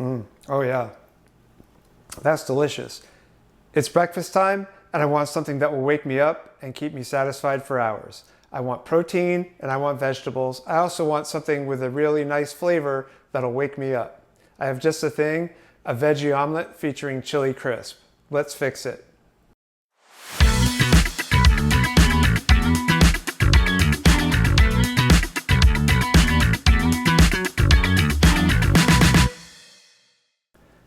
Oh yeah, that's delicious. It's breakfast time and I want something that will wake me up and keep me satisfied for hours. I want protein and I want vegetables. I also want something with a really nice flavor that'll wake me up. I have just the thing, a veggie omelet featuring chili crisp. Let's fix it.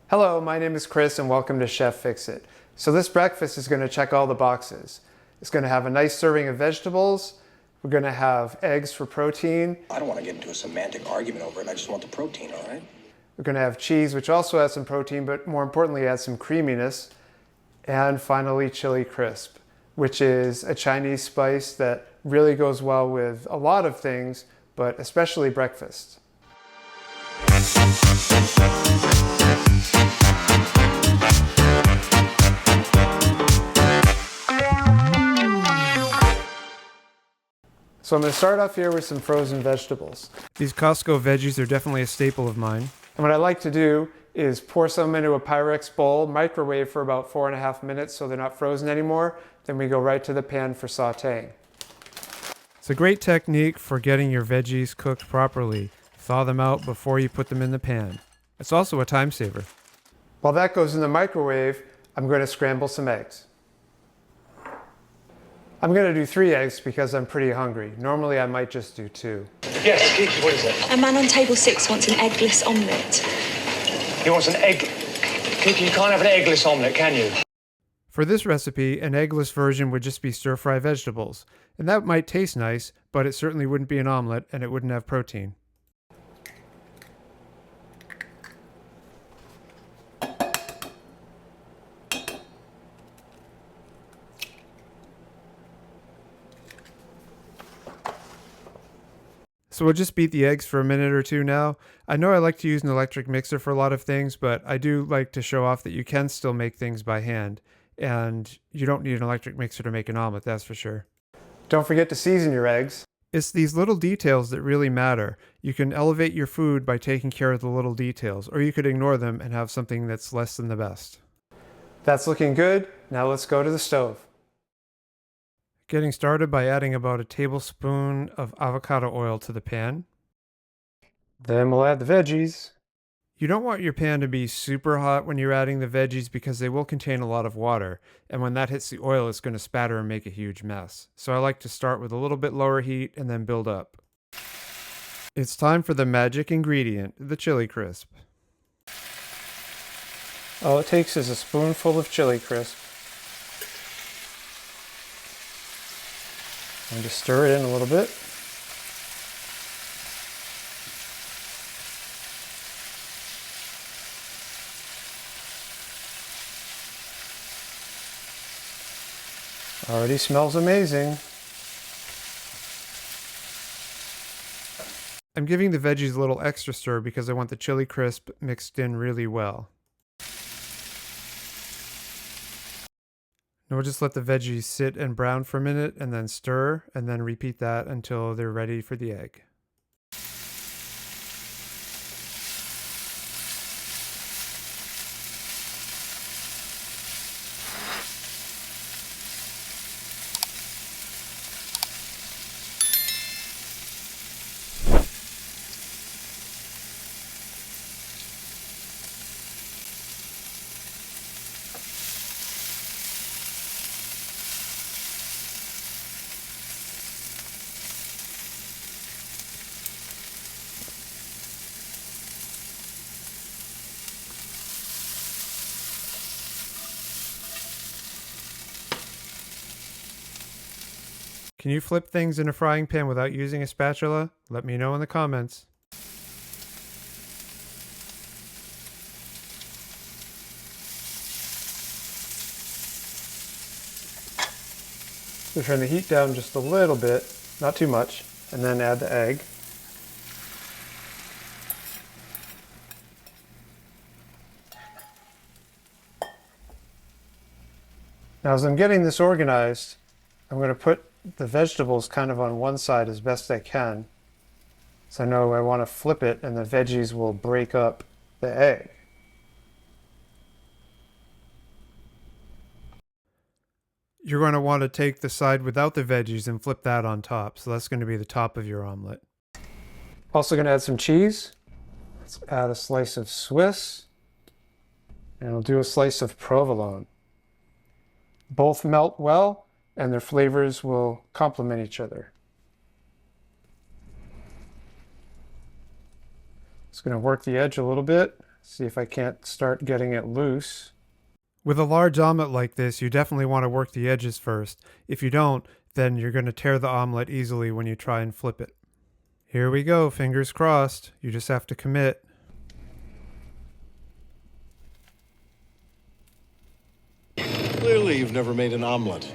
Hello, my name is Chris and welcome to Chef Fix It. So this breakfast is going to check all the boxes. It's going to have a nice serving of vegetables. We're going to have eggs for protein. I don't want to get into a semantic argument over it. I just want the protein, all right? We're going to have cheese, which also has some protein, but more importantly adds some creaminess. And finally, chili crisp, which is a Chinese spice that really goes well with a lot of things, but especially breakfast. So I'm going to start off here with some frozen vegetables. These Costco veggies are definitely a staple of mine. And what I like to do is pour some into a Pyrex bowl, microwave for about 4.5 minutes so they're not frozen anymore. Then we go right to the pan for sauteing. It's a great technique for getting your veggies cooked properly. Thaw them out before you put them in the pan. It's also a time saver. While that goes in the microwave, I'm going to scramble some eggs. I'm going to do 3 eggs because I'm pretty hungry. Normally I might just do 2. Yes, Kiki, what is it? A man on table 6 wants an eggless omelette. He wants an egg... Kiki, you can't have an eggless omelette, can you? For this recipe, an eggless version would just be stir-fry vegetables. And that might taste nice, but it certainly wouldn't be an omelet and it wouldn't have protein. So we'll just beat the eggs for a minute or two now. I know I like to use an electric mixer for a lot of things, but I do like to show off that you can still make things by hand. And you don't need an electric mixer to make an omelet, that's for sure. Don't forget to season your eggs. It's these little details that really matter. You can elevate your food by taking care of the little details, or you could ignore them and have something that's less than the best. That's looking good. Now let's go to the stove. Getting started by adding about a tablespoon of avocado oil to the pan. Then we'll add the veggies. You don't want your pan to be super hot when you're adding the veggies because they will contain a lot of water, and when that hits the oil it's going to spatter and make a huge mess. So I like to start with a little bit lower heat and then build up. It's time for the magic ingredient, the chili crisp. All it takes is a spoonful of chili crisp. And just stir it in a little bit. Already smells amazing. I'm giving the veggies a little extra stir because I want the chili crisp mixed in really well. And we'll just let the veggies sit and brown for a minute and then stir and then repeat that until they're ready for the egg. Can you flip things in a frying pan without using a spatula? Let me know in the comments. So turn the heat down just a little bit, not too much, and then add the egg. Now as I'm getting this organized, I'm going to put the vegetables kind of on one side as best I can. So I know I want to flip it and the veggies will break up the egg. You're going to want to take the side without the veggies and flip that on top. So that's going to be the top of your omelet. Also going to add some cheese. Let's add a slice of Swiss. And we'll do a slice of provolone. Both melt well, and their flavors will complement each other. Just going to work the edge a little bit, see if I can't start getting it loose. With a large omelet like this, you definitely want to work the edges first. If you don't, then you're going to tear the omelet easily when you try and flip it. Here we go, fingers crossed. You just have to commit. Clearly, you've never made an omelet.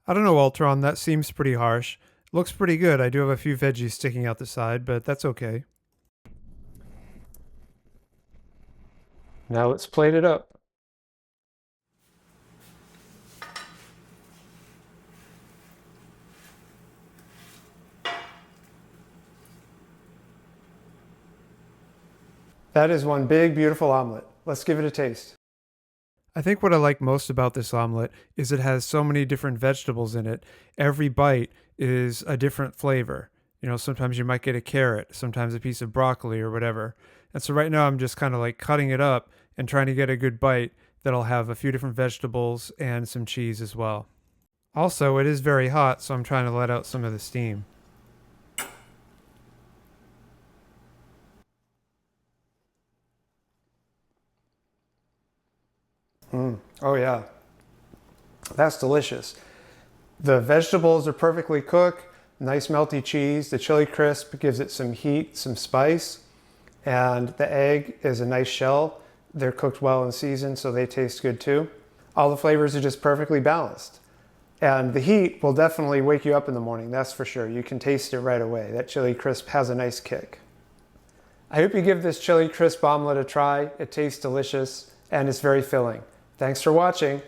I don't know, Ultron, that seems pretty harsh. Looks pretty good. I do have a few veggies sticking out the side, but that's okay. Now let's plate it up. That is one big, beautiful omelet. Let's give it a taste. I think what I like most about this omelet is it has so many different vegetables in it. Every bite is a different flavor. You know, sometimes you might get a carrot, sometimes a piece of broccoli or whatever. And so right now I'm just kind of like cutting it up and trying to get a good bite that'll have a few different vegetables and some cheese as well. Also, it is very hot, so I'm trying to let out some of the steam. Oh yeah, that's delicious. The vegetables are perfectly cooked, nice melty cheese. The chili crisp gives it some heat, some spice, and the egg is a nice shell. They're cooked well and seasoned, so they taste good too. All the flavors are just perfectly balanced. And the heat will definitely wake you up in the morning, that's for sure. You can taste it right away. That chili crisp has a nice kick. I hope you give this chili crisp omelet a try. It tastes delicious and it's very filling. Thanks for watching.